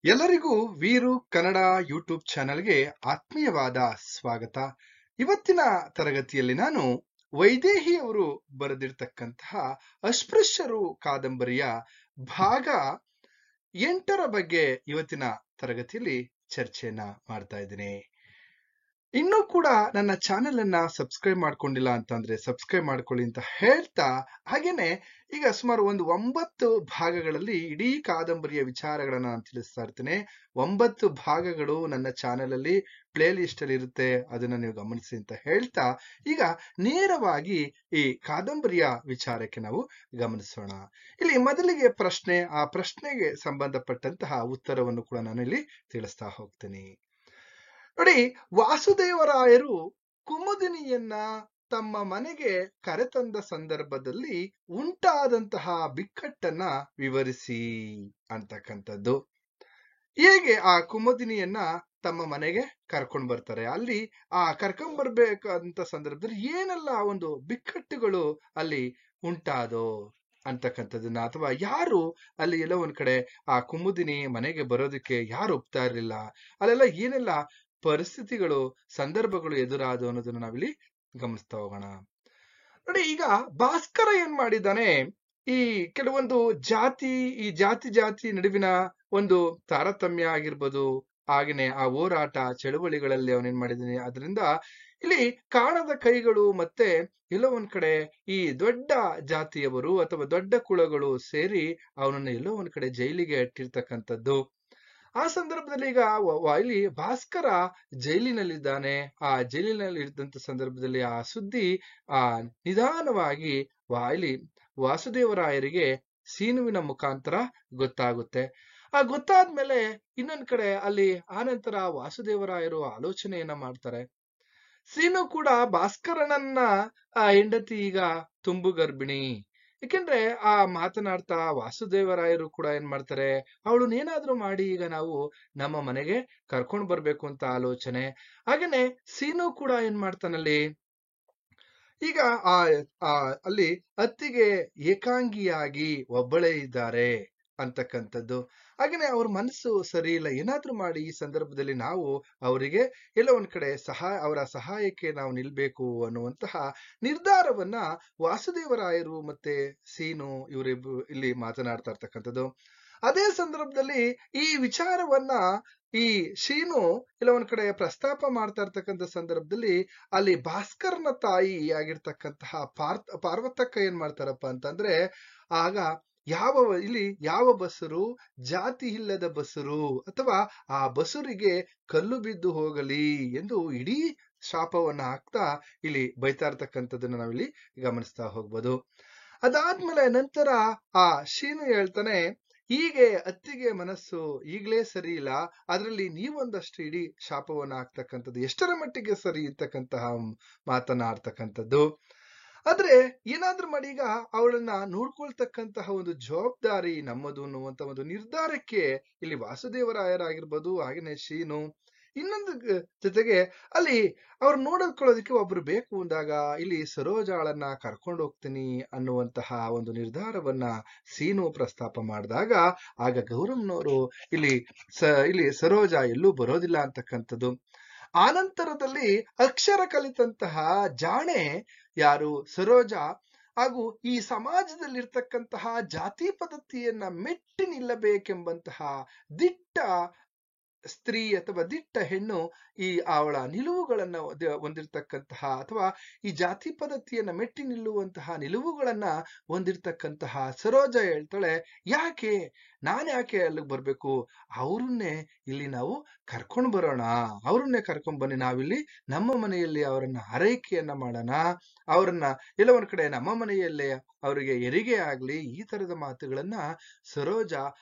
ಎಲ್ಲರಿಗೂ ವೀರು ಕನ್ನಡ ಯೂಟ್ಯೂಬ್ ಚಾನೆಲ್ಗೆ ಆತ್ಮೀಯವಾದ ಸ್ವಾಗತ. ಇವತ್ತಿನ ತರಗತಿಯಲ್ಲಿ ನಾನು ವೈದೇಹಿ ಅವರು ಬರೆದಿರ್ತಕ್ಕಂತಹ ಅಸ್ಪೃಶ್ಯರು ಕಾದಂಬರಿಯ ಭಾಗ 8ರ ಬಗ್ಗೆ ಇವತ್ತಿನ ತರಗತಿಯಲ್ಲಿ ಚರ್ಚೆಯನ್ನ ಮಾಡ್ತಾ ಇದ್ದೀನಿ. ಇನ್ನೂ ಕೂಡ ನನ್ನ ಚಾನೆಲ್ ಅನ್ನ ಸಬ್ಸ್ಕ್ರೈಬ್ ಮಾಡ್ಕೊಂಡಿಲ್ಲ ಅಂತಂದ್ರೆ ಸಬ್ಸ್ಕ್ರೈಬ್ ಮಾಡ್ಕೊಳ್ಳಿ ಅಂತ ಹೇಳ್ತಾ, ಹಾಗೇನೆ ಈಗ ಸುಮಾರು 9 ಭಾಗಗಳಲ್ಲಿ ಇಡೀ ಕಾದಂಬರಿಯ ವಿಚಾರಗಳನ್ನ ನಾನು ತಿಳಿಸ್ತಾ ಇರ್ತೇನೆ. 9 ಭಾಗಗಳು ನನ್ನ ಚಾನೆಲ್ ಅಲ್ಲಿ ಪ್ಲೇ ಲಿಸ್ಟ್ ಅಲ್ಲಿ ಇರುತ್ತೆ, ಅದನ್ನ ನೀವು ಗಮನಿಸಿ ಅಂತ ಹೇಳ್ತಾ ಈಗ ನೇರವಾಗಿ ಈ ಕಾದಂಬರಿಯ ವಿಚಾರಕ್ಕೆ ನಾವು ಗಮನಿಸೋಣ. ಇಲ್ಲಿ ಮೊದಲಿಗೆ ಪ್ರಶ್ನೆ, ಆ ಪ್ರಶ್ನೆಗೆ ಸಂಬಂಧಪಟ್ಟಂತಹ ಉತ್ತರವನ್ನು ಕೂಡ ನಾನು ಇಲ್ಲಿ ತಿಳಿಸ್ತಾ ಹೋಗ್ತೀನಿ. ನೋಡಿ, ವಾಸುದೇವರಾಯರು ಕುಮುದಿನಿಯನ್ನ ತಮ್ಮ ಮನೆಗೆ ಕರೆತಂದ ಸಂದರ್ಭದಲ್ಲಿ ಉಂಟಾದಂತಹ ಬಿಕ್ಕಟ್ಟನ್ನ ವಿವರಿಸಿ ಅಂತಕ್ಕಂಥದ್ದು. ಹೇಗೆ ಆ ಕುಮುದಿನಿಯನ್ನ ತಮ್ಮ ಮನೆಗೆ ಕರ್ಕೊಂಡ್ ಬರ್ತಾರೆ, ಅಲ್ಲಿ ಆ ಕರ್ಕೊಂಡ್ ಬರ್ಬೇಕಂತ ಸಂದರ್ಭದಲ್ಲಿ ಏನೆಲ್ಲ ಒಂದು ಬಿಕ್ಕಟ್ಟುಗಳು ಅಲ್ಲಿ ಉಂಟಾದೋ ಅಂತಕ್ಕಂಥದ್ದನ್ನ, ಅಥವಾ ಯಾರು ಅಲ್ಲಿ ಎಲ್ಲ ಒಂದ್ ಕಡೆ ಆ ಕುಮುದಿನಿ ಮನೆಗೆ ಬರೋದಕ್ಕೆ ಯಾರು ಒಪ್ತಾ ಇರ್ಲಿಲ್ಲ, ಅಲ್ಲೆಲ್ಲ ಏನೆಲ್ಲ ಪರಿಸ್ಥಿತಿಗಳು ಸಂದರ್ಭಗಳು ಎದುರಾದವು ಅನ್ನೋದನ್ನ ನಾವಿಲ್ಲಿ ಗಮನಿಸ್ತಾ ಹೋಗೋಣ. ನೋಡಿ, ಈಗ ಭಾಸ್ಕರ ಏನ್ ಮಾಡಿದ್ದಾನೆ, ಈ ಕೆಲವೊಂದು ಈ ಜಾತಿ ನಡುವಿನ ಒಂದು ತಾರತಮ್ಯ ಆಗಿರ್ಬೋದು, ಹಾಗೇನೆ ಆ ಹೋರಾಟ ಚಳುವಳಿಗಳಲ್ಲಿ ಅವನೇನ್ ಮಾಡಿದ್ದಾನೆ, ಅದರಿಂದ ಇಲ್ಲಿ ಕಾಣದ ಕೈಗಳು ಮತ್ತೆ ಎಲ್ಲೋ ಒಂದ್ ಕಡೆ ಈ ದೊಡ್ಡ ಜಾತಿಯವರು ಅಥವಾ ದೊಡ್ಡ ಕುಳಗಳು ಸೇರಿ ಅವನನ್ನ ಎಲ್ಲೋ ಒಂದ್ ಕಡೆ ಜೈಲಿಗೆ ಇಟ್ಟಿರ್ತಕ್ಕಂಥದ್ದು. ಆ ಸಂದರ್ಭದಲ್ಲಿ ಈಗ ಇಲ್ಲಿ ಭಾಸ್ಕರ ಜೈಲಿನಲ್ಲಿದ್ದಾನೆ. ಆ ಜೈಲಿನಲ್ಲಿ ಇದ್ದಂತ ಸಂದರ್ಭದಲ್ಲಿ ಆ ಸುದ್ದಿ ನಿಧಾನವಾಗಿ ಇಲ್ಲಿ ವಾಸುದೇವರಾಯರಿಗೆ ಸೀನುವಿನ ಮುಖಾಂತರ ಗೊತ್ತಾಗುತ್ತೆ. ಆ ಗೊತ್ತಾದ್ಮೇಲೆ ಇನ್ನೊಂದ್ ಕಡೆ ಅಲ್ಲಿ ಆನಂತರ ವಾಸುದೇವರಾಯರು ಆಲೋಚನೆಯನ್ನ ಮಾಡ್ತಾರೆ. ಸೀನು ಕೂಡ ಭಾಸ್ಕರನನ್ನ ಹೆಂಡತಿ ಈಗ ತುಂಬು ಗರ್ಭಿಣಿ. ಯಾಕೆಂದ್ರೆ ಆ ಮಾತನಾಡ್ತಾ ವಾಸುದೇವರಾಯರು ಕೂಡ ಏನ್ ಮಾಡ್ತಾರೆ, ಅವಳನ್ನೇನಾದ್ರೂ ಮಾಡಿ ಈಗ ನಾವು ನಮ್ಮ ಮನೆಗೆ ಕರ್ಕೊಂಡ್ ಬರ್ಬೇಕು ಅಂತ ಆಲೋಚನೆ. ಹಾಗೇನೆ ಸೀನು ಕೂಡ ಏನ್ ಮಾಡ್ತಾನಲ್ಲಿ, ಈಗ ಅಲ್ಲಿ ಅತ್ತಿಗೆ ಏಕಾಂಗಿಯಾಗಿ ಒಬ್ಬಳೇ ಇದ್ದಾರೆ ಅಂತಕ್ಕಂಥದ್ದು. ಹಾಗೇನೆ ಅವ್ರ ಮನಸ್ಸು ಸರಿ ಇಲ್ಲ, ಏನಾದ್ರೂ ಮಾಡಿ ಈ ಸಂದರ್ಭದಲ್ಲಿ ನಾವು ಅವರಿಗೆ ಎಲ್ಲ ಒಂದ್ ಕಡೆ ಅವರ ಸಹಾಯಕ್ಕೆ ನಾವು ನಿಲ್ಬೇಕು ಅನ್ನುವಂತಹ ನಿರ್ಧಾರವನ್ನ ವಾಸುದೇವರಾಯರು ಮತ್ತೆ ಸೀನು ಇವರಿಬ್ರು ಇಲ್ಲಿ ಮಾತನಾಡ್ತಾ ಇರ್ತಕ್ಕಂಥದ್ದು. ಅದೇ ಸಂದರ್ಭದಲ್ಲಿ ಈ ವಿಚಾರವನ್ನ ಈ ಶೀನು ಎಲ್ಲ ಒಂದ್ ಕಡೆ ಪ್ರಸ್ತಾಪ ಮಾಡ್ತಾ ಇರ್ತಕ್ಕಂಥ ಸಂದರ್ಭದಲ್ಲಿ ಅಲ್ಲಿ ಭಾಸ್ಕರನ ತಾಯಿ ಆಗಿರ್ತಕ್ಕಂತಹ ಪಾರ್ವತಕ್ಕ ಏನ್ ಮಾಡ್ತಾರಪ್ಪ ಅಂತಂದ್ರೆ, ಆಗ ಯಾವ ಬಸರು ಜಾತಿ ಇಲ್ಲದ ಬಸರು, ಅಥವಾ ಆ ಬಸುರಿಗೆ ಕಲ್ಲು ಬಿದ್ದು ಹೋಗಲಿ ಎಂದು ಇಡೀ ಶಾಪವನ್ನ ಹಾಕ್ತಾ ಇಲ್ಲಿ ಬೈತಾ ಇರ್ತಕ್ಕಂಥದ್ದನ್ನ ನಾವಿಲ್ಲಿ ಗಮನಿಸ್ತಾ ಹೋಗ್ಬೋದು. ಅದಾದ್ಮೇಲೆ ನಂತರ ಆ ಶೀನು ಹೇಳ್ತಾನೆ, ಹೀಗೆ ಅತ್ತಿಗೆ ಮನಸ್ಸು ಈಗ್ಲೇ ಸರಿ ಇಲ್ಲ, ಅದರಲ್ಲಿ ನೀವೊಂದಷ್ಟು ಇಡೀ ಶಾಪವನ್ನ ಹಾಕ್ತಕ್ಕಂಥದ್ದು ಎಷ್ಟರ ಮಟ್ಟಿಗೆ ಸರಿ ಇರ್ತಕ್ಕಂತಹ ಮಾತನಾಡ್ತಕ್ಕಂಥದ್ದು. ಆದ್ರೆ ಏನಾದ್ರೂ ಮಾಡಿ ಈಗ ಅವಳನ್ನ ನೋಡ್ಕೊಳ್ತಕ್ಕಂತಹ ಒಂದು ಜವಾಬ್ದಾರಿ ನಮ್ಮದು ಅನ್ನುವಂತ ಒಂದು ನಿರ್ಧಾರಕ್ಕೆ ಇಲ್ಲಿ ವಾಸುದೇವರಾಯರಾಗಿರ್ಬೋದು, ಹಾಗೇನೆ ಶೀನು, ಇನ್ನೊಂದು ಜೊತೆಗೆ ಅಲ್ಲಿ ಅವ್ರು ನೋಡ್ಕೊಳ್ಳೋದಕ್ಕೆ ಒಬ್ರು ಬೇಕು ಅಂದಾಗ ಇಲ್ಲಿ ಸರೋಜಾಳನ್ನ ಕರ್ಕೊಂಡು ಹೋಗ್ತೀನಿ ಅನ್ನುವಂತಹ ಒಂದು ನಿರ್ಧಾರವನ್ನ ಸೀನು ಪ್ರಸ್ತಾಪ ಮಾಡಿದಾಗ, ಆಗ ಗೌರಮ್ನವರು ಇಲ್ಲಿ ಸರೋಜ ಎಲ್ಲೂ ಬರೋದಿಲ್ಲ ಅಂತಕ್ಕಂಥದ್ದು. ಆನಂತರದಲ್ಲಿ ಅಕ್ಷರ ಕಲಿತಂತಹ ಜಾಣೆ ಯಾರು ಸರೋಜ, ಹಾಗೂ ಈ ಸಮಾಜದಲ್ಲಿರ್ತಕ್ಕಂತಹ ಜಾತಿ ಪದ್ಧತಿಯನ್ನ ಮೆಟ್ಟಿ ನಿಲ್ಲಬೇಕೆಂಬಂತಹ ದಿಟ್ಟ ಸ್ತ್ರೀ ಅಥವಾ ದಿಟ್ಟ ಹೆಣ್ಣು, ಈ ಅವಳ ನಿಲುವುಗಳನ್ನ ಹೊಂದಿರ್ತಕ್ಕಂತಹ ಅಥವಾ ಈ ಜಾತಿ ಪದ್ಧತಿಯನ್ನ ಮೆಟ್ಟಿ ನಿಲ್ಲುವಂತಹ ನಿಲುವುಗಳನ್ನ ಹೊಂದಿರ್ತಕ್ಕಂತಹ ಸರೋಜ ಹೇಳ್ತಾಳೆ, ನಾನ್ ಯಾಕೆ ಅಲ್ಲಿಗೆ ಬರ್ಬೇಕು, ಅವ್ರನ್ನೇ ಇಲ್ಲಿ ನಾವು ಕರ್ಕೊಂಡ್ ಬರೋಣ, ಅವ್ರನ್ನೇ ಕರ್ಕೊಂಡ್ ಬನ್ನಿ, ನಾವಿಲ್ಲಿ ನಮ್ಮ ಮನೆಯಲ್ಲಿ ಅವರನ್ನ ಆರೈಕೆಯನ್ನ ಮಾಡೋಣ, ಅವರನ್ನ ಎಲ್ಲ ಒಂದ್ ಕಡೆ ನಮ್ಮ ಮನೆಯಲ್ಲೇ ಅವರಿಗೆ ಹೆರಿಗೆ ಆಗ್ಲಿ, ಈ ತರದ ಮಾತುಗಳನ್ನ ಸರೋಜ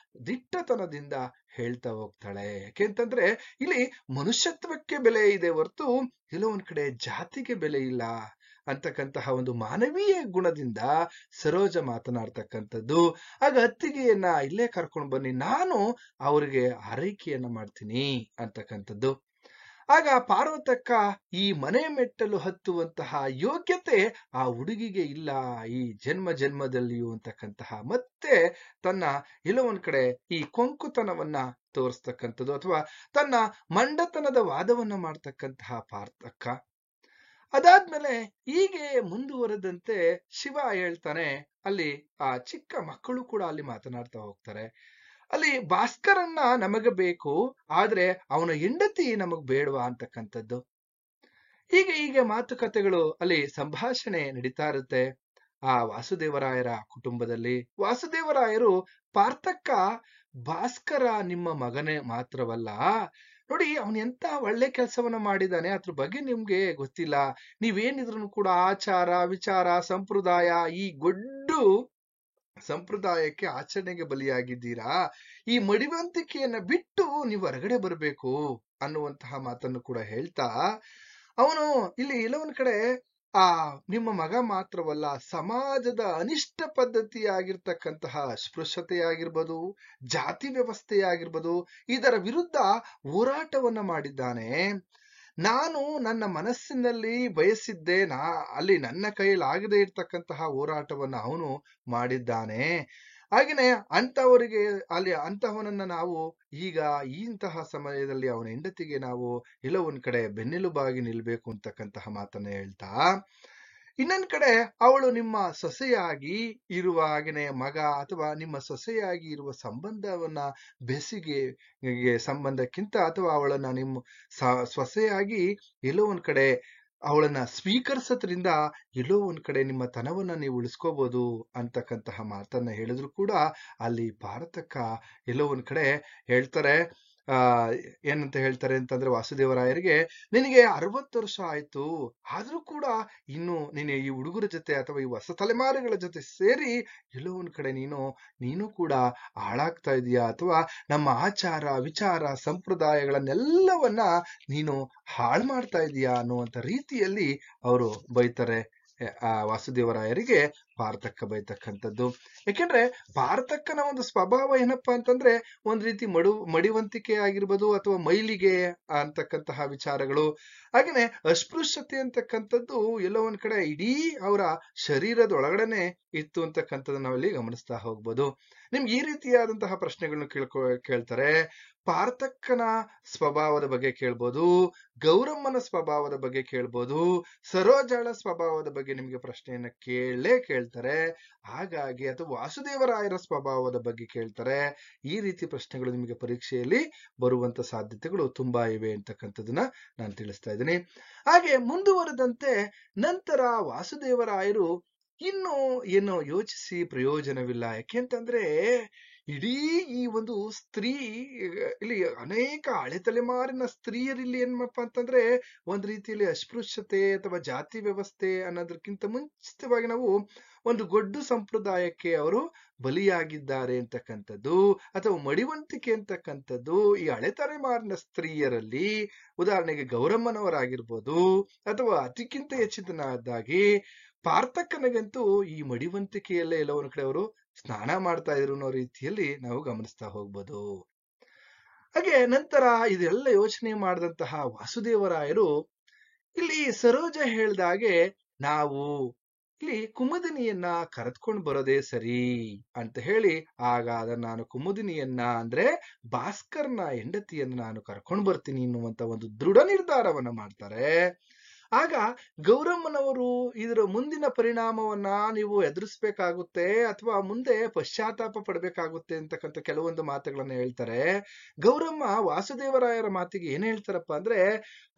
ದಿಟ್ಟತನದಿಂದ ಹೇಳ್ತಾ ಹೋಗ್ತಾಳೆ. ಯಾಕೆಂತಂದ್ರೆ ಇಲ್ಲಿ ಮನುಷ್ಯತ್ವಕ್ಕೆ ಬೆಲೆ ಇದೆ ಹೊರತು ಎಲ್ಲೋ ಒಂದ್ ಕಡೆ ಜಾತಿಗೆ ಬೆಲೆ ಇಲ್ಲ ಅಂತಕ್ಕಂತಹ ಒಂದು ಮಾನವೀಯ ಗುಣದಿಂದ ಸರೋಜ ಮಾತನಾಡ್ತಕ್ಕಂಥದ್ದು. ಆಗ ಅತ್ತಿಗೆಯನ್ನ ಇಲ್ಲೇ ಕರ್ಕೊಂಡು ಬನ್ನಿ, ನಾನು ಅವರಿಗೆ ಆರೈಕೆಯನ್ನ ಮಾಡ್ತೀನಿ ಅಂತಕ್ಕಂಥದ್ದು. ಆಗ ಪಾರ್ವತಕ್ಕ ಈ ಮನೆ ಮೆಟ್ಟಲು ಹತ್ತುವಂತಹ ಯೋಗ್ಯತೆ ಆ ಹುಡುಗಿಗೆ ಇಲ್ಲ ಈ ಜನ್ಮ ಜನ್ಮದಲ್ಲಿಯೂ ಅಂತಕ್ಕಂತಹ ಮತ್ತೆ ತನ್ನ ಎಲ್ಲೋ ಒಂದ್ ಕಡೆ ಈ ಕೊಂಕುತನವನ್ನ ತೋರಿಸ್ತಕ್ಕಂಥದ್ದು ಅಥವಾ ತನ್ನ ಮಂಡತನದ ವಾದವನ್ನ ಮಾಡ್ತಕ್ಕಂತಹ ಪಾರ್ಥಕ್ಕ. ಅದಾದ್ಮೇಲೆ ಹೀಗೆ ಮುಂದುವರೆದಂತೆ ಶಿವ ಹೇಳ್ತಾನೆ, ಅಲ್ಲಿ ಆ ಚಿಕ್ಕ ಮಕ್ಕಳು ಕೂಡ ಅಲ್ಲಿ ಮಾತನಾಡ್ತಾ ಹೋಗ್ತಾರೆ, ಅಲ್ಲಿ ಭಾಸ್ಕರನ್ನ ನಮಗೆ ಬೇಕು, ಆದ್ರೆ ಅವನ ಹೆಂಡತಿ ನಮಗ್ ಬೇಡವಾ ಅಂತಕ್ಕಂಥದ್ದು. ಹೀಗೆ ಮಾತುಕತೆಗಳು ಅಲ್ಲಿ ಸಂಭಾಷಣೆ ನಡೀತಾ ಇರುತ್ತೆ ಆ ವಾಸುದೇವರಾಯರ ಕುಟುಂಬದಲ್ಲಿ. ವಾಸುದೇವರಾಯರು ಪಾರ್ಥಕ್ಕ, ಭಾಸ್ಕರ ನಿಮ್ಮ ಮಗನೇ ಮಾತ್ರವಲ್ಲ, ನೋಡಿ ಅವನ್ ಎಂತ ಒಳ್ಳೆ ಕೆಲಸವನ್ನ ಮಾಡಿದಾನೆ ಅದ್ರ ಬಗ್ಗೆ ನಿಮ್ಗೆ ಗೊತ್ತಿಲ್ಲ. ನೀವೇನಿದ್ರು ಕೂಡ ಆಚಾರ ವಿಚಾರ ಸಂಪ್ರದಾಯ ಈ ಗೊಡ್ಡು ಸಂಪ್ರದಾಯಕ್ಕೆ ಆಚರಣೆಗೆ ಬಲಿಯಾಗಿದ್ದೀರಾ. ಈ ಮಡಿವಂತಿಕೆಯನ್ನ ಬಿಟ್ಟು ನೀವು ಹೊರಗಡೆ ಬರಬೇಕು ಅನ್ನುವಂತಹ ಮಾತನ್ನು ಕೂಡ ಹೇಳ್ತಾ ಅವನು ಇಲ್ಲಿ ಎಲ್ಲೊಂದ್ ಕಡೆ ಆ ನಿಮ್ಮ ಮಗ ಮಾತ್ರವಲ್ಲ, ಸಮಾಜದ ಅನಿಷ್ಟ ಪದ್ಧತಿಯಾಗಿರ್ತಕ್ಕಂತಹ ಅಸ್ಪೃಶ್ಯತೆಯಾಗಿರ್ಬೋದು, ಜಾತಿ ವ್ಯವಸ್ಥೆಯಾಗಿರ್ಬೋದು, ಇದರ ವಿರುದ್ಧ ಹೋರಾಟವನ್ನ ಮಾಡಿದ್ದಾನೆ. ನಾನು ನನ್ನ ಮನಸ್ಸಿನಲ್ಲಿ ಬಯಸಿದ್ದೆ, ಅಲ್ಲಿ ನನ್ನ ಕೈಯಲ್ಲಿ ಆಗದೆ ಇರ್ತಕ್ಕಂತಹ ಹೋರಾಟವನ್ನ ಅವನು ಮಾಡಿದ್ದಾನೆ. ಹಾಗೇನೆ ಅಂತವರಿಗೆ ಅಲ್ಲಿ ಅಂತಹವನನ್ನ ನಾವು ಈಗ ಇಂತಹ ಸಮಯದಲ್ಲಿ ಅವನ ಹೆಂಡತಿಗೆ ನಾವು ಎಲ್ಲೋ ಒಂದ್ ಕಡೆ ಬೆನ್ನೆಲುಬಾಗಿ ನಿಲ್ಬೇಕು ಅಂತಕ್ಕಂತಹ ಮಾತನ್ನ ಹೇಳ್ತಾ, ಇನ್ನೊಂದ್ ಕಡೆ ಅವಳು ನಿಮ್ಮ ಸೊಸೆಯಾಗಿ ಇರುವ ಹಾಗೆನೆ ಮಗ ಅಥವಾ ನಿಮ್ಮ ಸೊಸೆಯಾಗಿ ಇರುವ ಸಂಬಂಧವನ್ನ ಬೆಸಿಗೆ ಸಂಬಂಧಕ್ಕಿಂತ ಅಥವಾ ಅವಳನ್ನ ನಿಮ್ಮ ಸೊಸೆಯಾಗಿ ಎಲ್ಲೋ ಒಂದ್ ಕಡೆ ಅವಳನ್ನ ಸ್ವೀಕರಿಸೋದ್ರಿಂದ ಎಲ್ಲೋ ಒಂದ್ ಕಡೆ ನಿಮ್ಮ ತನವನ್ನ ನೀವು ಉಳಿಸ್ಕೋಬಹುದು ಅಂತಕ್ಕಂತಹ ಮಾತನ್ನ ಹೇಳಿದ್ರು ಕೂಡ ಅಲ್ಲಿ ಭಾರತಕ್ಕ ಎಲ್ಲೋ ಒಂದ್ ಕಡೆ ಹೇಳ್ತಾರೆ, ಏನಂತ ಹೇಳ್ತಾರೆ ಅಂತಂದ್ರೆ ವಾಸುದೇವರಾಯರಿಗೆ, ನಿನಗೆ 60 ವರ್ಷ ಆಯ್ತು, ಆದ್ರೂ ಕೂಡ ಇನ್ನು ನೀನು ಈ ಹುಡುಗರ ಜೊತೆ ಅಥವಾ ಈ ಹೊಸ ತಲೆಮಾರುಗಳ ಜೊತೆ ಸೇರಿ ಎಲ್ಲೋ ಒಂದ್ ಕಡೆ ನೀನು ಕೂಡ ಹಾಳಾಗ್ತಾ ಇದೀಯಾ, ಅಥವಾ ನಮ್ಮ ಆಚಾರ ವಿಚಾರ ಸಂಪ್ರದಾಯಗಳನ್ನೆಲ್ಲವನ್ನ ನೀನು ಹಾಳು ಮಾಡ್ತಾ ಇದೀಯಾ ಅನ್ನುವಂತ ರೀತಿಯಲ್ಲಿ ಅವರು ಬೈತಾರೆ ಆ ವಾಸುದೇವರಾಯರಿಗೆ ಪಾರ್ಥಕ್ಕ ಬೈತಕ್ಕಂಥದ್ದು. ಯಾಕೆಂದ್ರೆ ಪಾರ್ಥಕ್ಕನ ಒಂದು ಸ್ವಭಾವ ಏನಪ್ಪಾ ಅಂತಂದ್ರೆ ಒಂದ್ ರೀತಿ ಮಡಿವಂತಿಕೆ ಆಗಿರ್ಬೋದು ಅಥವಾ ಮೈಲಿಗೆ ಅಂತಕ್ಕಂತಹ ವಿಚಾರಗಳು, ಹಾಗೇನೆ ಅಸ್ಪೃಶ್ಯತೆ ಅಂತಕ್ಕಂಥದ್ದು ಎಲ್ಲೋ ಒಂದ್ ಕಡೆ ಇಡೀ ಅವರ ಶರೀರದ ಒಳಗಡೆನೆ ಇತ್ತು ಅಂತಕ್ಕಂಥದ್ದು ನಾವಿಲ್ಲಿ ಗಮನಿಸ್ತಾ ಹೋಗ್ಬೋದು. ನಿಮ್ಗೆ ಈ ರೀತಿಯಾದಂತಹ ಪ್ರಶ್ನೆಗಳನ್ನ ಕೇಳ್ತಾರೆ. ಪಾರ್ಥಕ್ಕನ ಸ್ವಭಾವದ ಬಗ್ಗೆ ಕೇಳ್ಬೋದು, ಗೌರಮ್ಮನ ಸ್ವಭಾವದ ಬಗ್ಗೆ ಕೇಳ್ಬೋದು, ಸರೋಜಾಳ ಸ್ವಭಾವದ ಬಗ್ಗೆ ನಿಮ್ಗೆ ಪ್ರಶ್ನೆಯನ್ನ ಕೇಳ್ತಾರೆ. ಹಾಗಾಗಿ ಅಥವಾ ವಾಸುದೇವರಾಯರ ಸ್ವಭಾವದ ಬಗ್ಗೆ ಕೇಳ್ತಾರೆ. ಈ ರೀತಿ ಪ್ರಶ್ನೆಗಳು ನಿಮಗೆ ಪರೀಕ್ಷೆಯಲ್ಲಿ ಬರುವಂತ ಸಾಧ್ಯತೆಗಳು ತುಂಬಾ ಇವೆ ಅಂತಕ್ಕಂಥದನ್ನ ನಾನು ತಿಳಿಸ್ತಾ ಇದ್ದೀನಿ. ಹಾಗೆ ಮುಂದುವರೆದಂತೆ ನಂತರ ವಾಸುದೇವರಾಯರು ಇನ್ನು ಏನು ಯೋಚಿಸಿ ಪ್ರಯೋಜನವಿಲ್ಲ. ಯಾಕೆಂತಂದ್ರೆ ಇಡೀ ಈ ಒಂದು ಸ್ತ್ರೀ ಇಲ್ಲಿ ಅನೇಕ ಹಳೆ ತಲೆಮಾರಿನ ಸ್ತ್ರೀಯರಿಲ್ಲಿ ಏನಪ್ಪಾ ಅಂತಂದ್ರೆ ಒಂದ್ ರೀತಿಯಲ್ಲಿ ಅಸ್ಪೃಶ್ಯತೆ ಅಥವಾ ಜಾತಿ ವ್ಯವಸ್ಥೆ ಅನ್ನೋದಕ್ಕಿಂತ ಮುಂಚಿತವಾಗಿ ನಾವು ಒಂದು ಗೊಡ್ಡು ಸಂಪ್ರದಾಯಕ್ಕೆ ಅವರು ಬಲಿಯಾಗಿದ್ದಾರೆ ಅಂತಕ್ಕಂಥದ್ದು ಅಥವಾ ಮಡಿವಂತಿಕೆ ಅಂತಕ್ಕಂಥದ್ದು ಈ ಹಳೆ ತಲೆಮಾರಿನ ಸ್ತ್ರೀಯರಲ್ಲಿ, ಉದಾಹರಣೆಗೆ ಗೌರಮ್ಮನವರಾಗಿರ್ಬೋದು ಅಥವಾ ಅದಕ್ಕಿಂತ ಹೆಚ್ಚಿನದಾಗಿ ಪಾರ್ಥಕ್ಕನಿಗಂತೂ ಈ ಮಡಿವಂತಿಕೆಯಲ್ಲೇ ಎಲ್ಲ ಒಂದ್ ಕಡೆ ಅವರು ಸ್ನಾನ ಮಾಡ್ತಾ ಇದ್ರು ಅನ್ನೋ ರೀತಿಯಲ್ಲಿ ನಾವು ಗಮನಿಸ್ತಾ ಹೋಗ್ಬೋದು. ಹಾಗೆ ನಂತರ ಇದೆಲ್ಲ ಯೋಚನೆ ಮಾಡಿದಂತಹ ವಾಸುದೇವರಾಯರು ಇಲ್ಲಿ ಸರೋಜ ಹೇಳ್ದಾಗೆ ನಾವು ಇಲ್ಲಿ ಕುಮುದಿನಿಯನ್ನ ಕರೆದುಕೊಂಡು ಬರೋದೇ ಸರಿ ಅಂತ ಹೇಳಿ, ಆಗ ಅದನ್ನ ನಾನು ಕುಮುದಿನಿಯನ್ನ ಅಂದ್ರೆ ಭಾಸ್ಕರ್ನ ಹೆಂಡತಿಯನ್ನ ನಾನು ಕರ್ಕೊಂಡು ಬರ್ತೀನಿ ಎನ್ನುವಂತ ಒಂದು ದೃಢ ನಿರ್ಧಾರವನ್ನ ಮಾಡ್ತಾರೆ. ಆಗ ಗೌರಮ್ಮನವರು ಇದರ ಮುಂದಿನ ಪರಿಣಾಮವನ್ನ ನೀವು ಎದುರಿಸ್ಬೇಕಾಗುತ್ತೆ ಅಥವಾ ಮುಂದೆ ಪಶ್ಚಾತ್ತಾಪ ಪಡ್ಬೇಕಾಗುತ್ತೆ ಅಂತಕ್ಕಂಥ ಕೆಲವೊಂದು ಮಾತುಗಳನ್ನ ಹೇಳ್ತಾರೆ. ಗೌರಮ್ಮ ವಾಸುದೇವರಾಯರ ಮಾತಿಗೆ ಏನ್ ಹೇಳ್ತಾರಪ್ಪ ಅಂದ್ರೆ,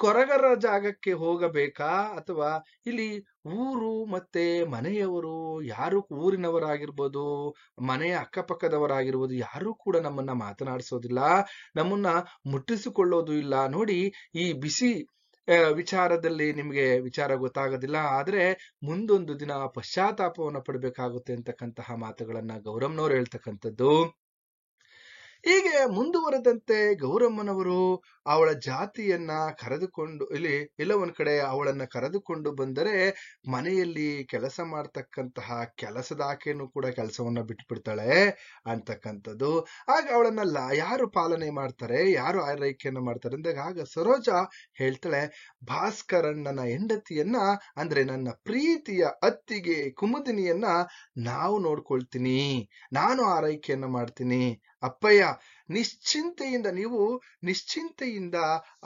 ಕೊರಗರ ಜಾಗಕ್ಕೆ ಹೋಗಬೇಕಾ ಅಥವಾ ಇಲ್ಲಿ ಊರು ಮತ್ತೆ ಮನೆಯವರು ಯಾರು ಊರಿನವರಾಗಿರ್ಬೋದು, ಮನೆಯ ಅಕ್ಕಪಕ್ಕದವರಾಗಿರ್ಬೋದು, ಯಾರು ಕೂಡ ನಮ್ಮನ್ನ ಮಾತನಾಡಿಸೋದಿಲ್ಲ, ನಮ್ಮನ್ನ ಮುಟ್ಟಿಸಿಕೊಳ್ಳೋದು ಇಲ್ಲ. ನೋಡಿ, ಈ ಬಿಸಿ ವಿಚಾರದಲ್ಲಿ ನಿಮ್ಗೆ ವಿಚಾರ ಗೊತ್ತಾಗೋದಿಲ್ಲ, ಆದ್ರೆ ಮುಂದೊಂದು ದಿನ ಪಶ್ಚಾತ್ತಾಪವನ್ನ ಪಡ್ಬೇಕಾಗುತ್ತೆ ಅಂತಕ್ಕಂತಹ ಮಾತುಗಳನ್ನ ಗೌರಮ್ನವ್ರು ಹೇಳ್ತಕ್ಕಂಥದ್ದು. ಹೀಗೆ ಮುಂದುವರೆದಂತೆ ಗೌರಮ್ಮನವರು ಅವಳ ಜಾತಿಯನ್ನ ಕರೆದುಕೊಂಡು ಇಲ್ಲ ಒಂದ್ ಕಡೆ ಅವಳನ್ನ ಕರೆದುಕೊಂಡು ಬಂದರೆ ಮನೆಯಲ್ಲಿ ಕೆಲಸ ಮಾಡ್ತಕ್ಕಂತಹ ಕೆಲಸದಾಕೆನೂ ಕೂಡ ಕೆಲಸವನ್ನ ಬಿಟ್ಬಿಡ್ತಾಳೆ ಅಂತಕ್ಕಂಥದ್ದು. ಆಗ ಅವಳನ್ನ ಯಾರು ಪಾಲನೆ ಮಾಡ್ತಾರೆ, ಯಾರು ಆರೈಕೆಯನ್ನ ಮಾಡ್ತಾರೆ ಅಂದಾಗ ಆಗ ಸರೋಜ ಹೇಳ್ತಾಳೆ, ಭಾಸ್ಕರಣ್ಣನ ಹೆಂಡತಿಯನ್ನ ಅಂದ್ರೆ ನನ್ನ ಪ್ರೀತಿಯ ಅತ್ತಿಗೆ ಕುಮುದಿನಿಯನ್ನ ನಾವು ನೋಡ್ಕೊಳ್ತೀನಿ, ನಾನು ಆರೈಕೆಯನ್ನ ಮಾಡ್ತೀನಿ. ಅಪ್ಪಯ್ಯ ನೀವು ನಿಶ್ಚಿಂತೆಯಿಂದ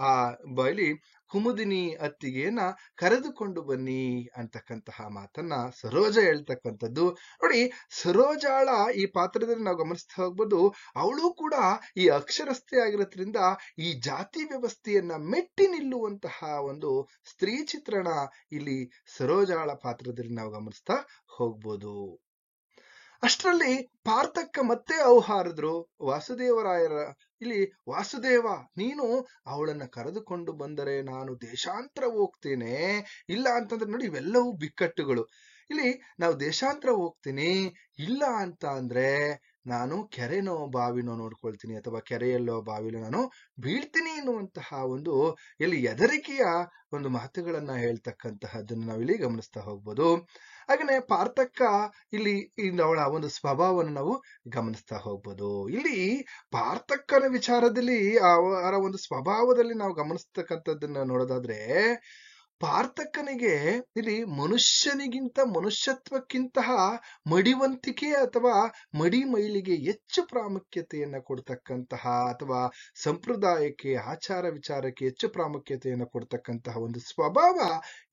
ಆ ಬಳಿ ಕುಮುದಿನಿ ಅತ್ತಿಗೆಯನ್ನ ಕರೆದುಕೊಂಡು ಬನ್ನಿ ಅಂತಕ್ಕಂತಹ ಮಾತನ್ನ ಸರೋಜ ಹೇಳ್ತಕ್ಕಂಥದ್ದು. ನೋಡಿ, ಸರೋಜಾಳ ಈ ಪಾತ್ರದಲ್ಲಿ ನಾವು ಗಮನಿಸ್ತಾ ಹೋಗ್ಬೋದು, ಅವಳು ಕೂಡ ಈ ಅಕ್ಷರಸ್ಥೆ ಆಗಿರೋದ್ರಿಂದ ಈ ಜಾತಿ ವ್ಯವಸ್ಥೆಯನ್ನ ಮೆಟ್ಟಿ ನಿಲ್ಲುವಂತಹ ಒಂದು ಸ್ತ್ರೀ ಚಿತ್ರಣ ಇಲ್ಲಿ ಸರೋಜಾಳ ಪಾತ್ರದಲ್ಲಿ ನಾವು ಗಮನಿಸ್ತಾ ಹೋಗ್ಬೋದು. ಅಷ್ಟರಲ್ಲಿ ಪಾರ್ಥಕ್ಕ ಮತ್ತೆ ಹಾರಿದ್ರು ವಾಸುದೇವರಾಯರ. ಇಲ್ಲಿ ವಾಸುದೇವ, ನೀನು ಅವಳನ್ನ ಕರೆದುಕೊಂಡು ಬಂದರೆ ನಾನು ದೇಶಾಂತರ ಹೋಗ್ತೇನೆ, ಇಲ್ಲ ಅಂತಂದ್ರೆ ನೋಡಿ ಇವೆಲ್ಲವೂ ಬಿಕ್ಕಟ್ಟುಗಳು. ಇಲ್ಲಿ ನಾವು ದೇಶಾಂತರ ಹೋಗ್ತೀನಿ, ಇಲ್ಲ ಅಂತ ಅಂದ್ರೆ ನಾನು ಕೆರೆನೋ ಬಾವಿನೋ ನೋಡ್ಕೊಳ್ತೀನಿ, ಅಥವಾ ಕೆರೆಯಲ್ಲೋ ಬಾವಿಲೋ ನಾನು ಬೀಳ್ತೀನಿ ಎನ್ನುವಂತಹ ಒಂದು ಇಲ್ಲಿ ಹೆದರಿಕೆಯ ಒಂದು ಮಾತುಗಳನ್ನ ಹೇಳ್ತಕ್ಕಂತಹದ್ದನ್ನು ನಾವಿಲ್ಲಿ ಗಮನಿಸ್ತಾ ಹೋಗ್ಬೋದು. ಹಾಗೇನೆ ಪಾರ್ಥಕ್ಕ ಇಲ್ಲಿ ಅವಳ ಒಂದು ಸ್ವಭಾವವನ್ನು ನಾವು ಗಮನಿಸ್ತಾ ಹೋಗ್ಬೋದು. ಇಲ್ಲಿ ಪಾರ್ಥಕ್ಕನ ವಿಚಾರದಲ್ಲಿ ಅವರ ಒಂದು ಸ್ವಭಾವದಲ್ಲಿ ನಾವು ಗಮನಿಸ್ತಕ್ಕಂಥದ್ದನ್ನ ನೋಡೋದಾದ್ರೆ, ಪಾರ್ಥಕ್ಕನಿಗೆ ಇಲ್ಲಿ ಮನುಷ್ಯನಿಗಿಂತ ಮನುಷ್ಯತ್ವಕ್ಕಿಂತ ಮಡಿವಂತಿಕೆ ಅಥವಾ ಮಡಿ ಮೈಲಿಗೆ ಹೆಚ್ಚು ಪ್ರಾಮುಖ್ಯತೆಯನ್ನ ಕೊಡ್ತಕ್ಕಂತಹ, ಅಥವಾ ಸಂಪ್ರದಾಯಕ್ಕೆ ಆಚಾರ ವಿಚಾರಕ್ಕೆ ಹೆಚ್ಚು ಪ್ರಾಮುಖ್ಯತೆಯನ್ನು ಕೊಡ್ತಕ್ಕಂತಹ ಒಂದು ಸ್ವಭಾವ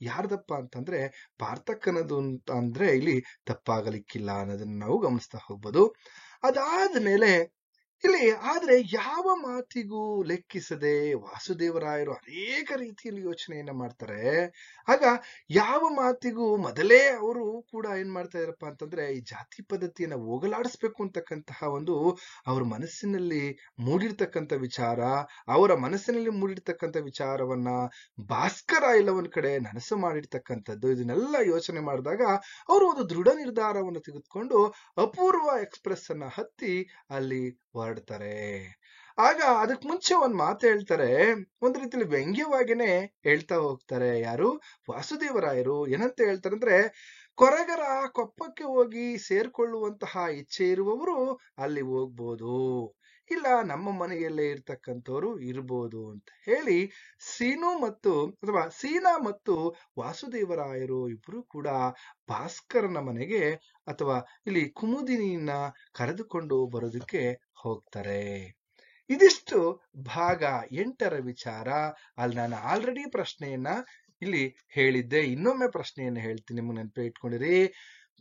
ಯಾರ್ದಪ್ಪ ಅಂತಂದ್ರೆ ಪಾರ್ಥಕ್ಕನದು ಅಂತ ಅಂದ್ರೆ ಇಲ್ಲಿ ತಪ್ಪಾಗಲಿಕ್ಕಿಲ್ಲ ಅನ್ನೋದನ್ನ ನಾವು ಗಮನಿಸ್ತಾ ಹೋಗ್ಬೋದು. ಅದಾದ್ಮೇಲೆ ಇಲ್ಲಿ ಆದ್ರೆ ಯಾವ ಮಾತಿಗೂ ಲೆಕ್ಕಿಸದೆ ವಾಸುದೇವರಾಯರು ಅನೇಕ ರೀತಿಯಲ್ಲಿ ಯೋಚನೆಯನ್ನ ಮಾಡ್ತಾರೆ. ಆಗ ಯಾವ ಮಾತಿಗೂ ಮೊದಲೇ ಅವರು ಕೂಡ ಏನ್ ಮಾಡ್ತಾ ಇದಾರಪ್ಪ ಅಂತಂದ್ರೆ ಈ ಜಾತಿ ಪದ್ಧತಿಯನ್ನ ಹೋಗಲಾಡಿಸ್ಬೇಕು ಅಂತಕ್ಕಂತಹ ಒಂದು ಅವ್ರ ಮನಸ್ಸಿನಲ್ಲಿ ಮೂಡಿರ್ತಕ್ಕಂಥ ವಿಚಾರ, ಅವರ ಮನಸ್ಸಿನಲ್ಲಿ ಮೂಡಿರ್ತಕ್ಕಂಥ ವಿಚಾರವನ್ನ ಭಾಸ್ಕರ ಎಲ್ಲ ಒಂದ್ ಕಡೆ ನನಸು ಮಾಡಿರ್ತಕ್ಕಂಥದ್ದು. ಇದನ್ನೆಲ್ಲ ಯೋಚನೆ ಮಾಡಿದಾಗ ಅವರು ಒಂದು ದೃಢ ನಿರ್ಧಾರವನ್ನು ತೆಗೆದುಕೊಂಡು ಅಪೂರ್ವ ಎಕ್ಸ್ಪ್ರೆಸ್ ಅನ್ನ ಹತ್ತಿ ಅಲ್ಲಿ ಹೊರಡ್ತಾರೆ. ಆಗ ಅದಕ್ ಮುಂಚೆ ಒಂದ್ ಮಾತು ಹೇಳ್ತಾರೆ, ಒಂದ್ ರೀತಿಯಲ್ಲಿ ವ್ಯಂಗ್ಯವಾಗಿನೇ ಹೇಳ್ತಾ ಹೋಗ್ತಾರೆ. ಯಾರು? ವಾಸುದೇವರಾಯರು. ಏನಂತ ಹೇಳ್ತಾರೆ ಅಂದ್ರೆ, ಕೊರಗರ ಕೊಪ್ಪಕ್ಕೆ ಹೋಗಿ ಸೇರ್ಕೊಳ್ಳುವಂತಹ ಇಚ್ಛೆ ಇರುವವರು ಅಲ್ಲಿ ಹೋಗ್ಬೋದು, ಇಲ್ಲ ನಮ್ಮ ಮನೆಯಲ್ಲೇ ಇರ್ತಕ್ಕಂಥವ್ರು ಇರ್ಬೋದು ಅಂತ ಹೇಳಿ ಸೀನಾ ಮತ್ತು ವಾಸುದೇವರಾಯರು ಇಬ್ರು ಕೂಡ ಭಾಸ್ಕರನ ಮನೆಗೆ ಅಥವಾ ಇಲ್ಲಿ ಕುಮುದಿನಿಯನ್ನ ಕರೆದುಕೊಂಡು ಬರೋದಕ್ಕೆ ಹೋಗ್ತಾರೆ. ಇದಿಷ್ಟು ಭಾಗ 8ರ ವಿಚಾರ. ಅಲ್ಲಿ ನಾನು ಆಲ್ರೆಡಿ ಪ್ರಶ್ನೆಯನ್ನ ಇಲ್ಲಿ ಹೇಳಿದ್ದೆ, ಇನ್ನೊಮ್ಮೆ ಪ್ರಶ್ನೆಯನ್ನ ಹೇಳ್ತೀನಿ, ನಿಮ್ಗೆ ನೆನಪೇ ಇಟ್ಕೊಂಡಿರಿ.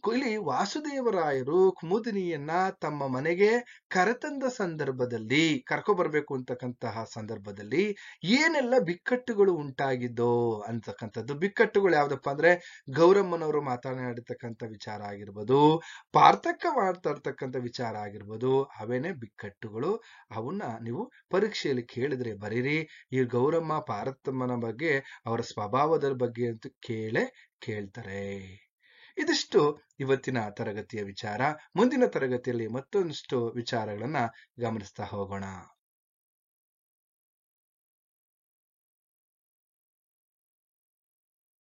ಇಲ್ಲಿ ವಾಸುದೇವರಾಯರು ಕುಮುದಿನಿಯನ್ನ ತಮ್ಮ ಮನೆಗೆ ಕರೆತಂದ ಸಂದರ್ಭದಲ್ಲಿ, ಕರ್ಕೊಬರ್ಬೇಕು ಅಂತಕ್ಕಂತಹ ಸಂದರ್ಭದಲ್ಲಿ ಏನೆಲ್ಲ ಬಿಕ್ಕಟ್ಟುಗಳು ಉಂಟಾಗಿದ್ದೋ ಅಂತಕ್ಕಂಥದ್ದು. ಬಿಕ್ಕಟ್ಟುಗಳು ಯಾವ್ದಪ್ಪ ಅಂದ್ರೆ, ಗೌರಮ್ಮನವರು ಮಾತನಾಡಿರ್ತಕ್ಕಂಥ ವಿಚಾರ ಆಗಿರ್ಬೋದು, ಪಾರ್ಥಕ್ಕ ಮಾತಾಡ್ತಕ್ಕಂಥ ವಿಚಾರ ಆಗಿರ್ಬೋದು, ಅವೇನೆ ಬಿಕ್ಕಟ್ಟುಗಳು. ಅವನ್ನ ನೀವು ಪರೀಕ್ಷೆಯಲ್ಲಿ ಕೇಳಿದ್ರೆ ಬರೀರಿ. ಈ ಗೌರಮ್ಮ ಪಾರ್ಥಮ್ಮನ ಬಗ್ಗೆ, ಅವರ ಸ್ವಭಾವದ ಬಗ್ಗೆ ಅಂತೂ ಕೇಳ್ತಾರೆ. ಇದಿಷ್ಟು ಇವತ್ತಿನ ತರಗತಿಯ ವಿಚಾರ. ಮುಂದಿನ ತರಗತಿಯಲ್ಲಿ ಮತ್ತೊಂದಿಷ್ಟು ವಿಚಾರಗಳನ್ನ ಗಮನಿಸ್ತಾ ಹೋಗೋಣ.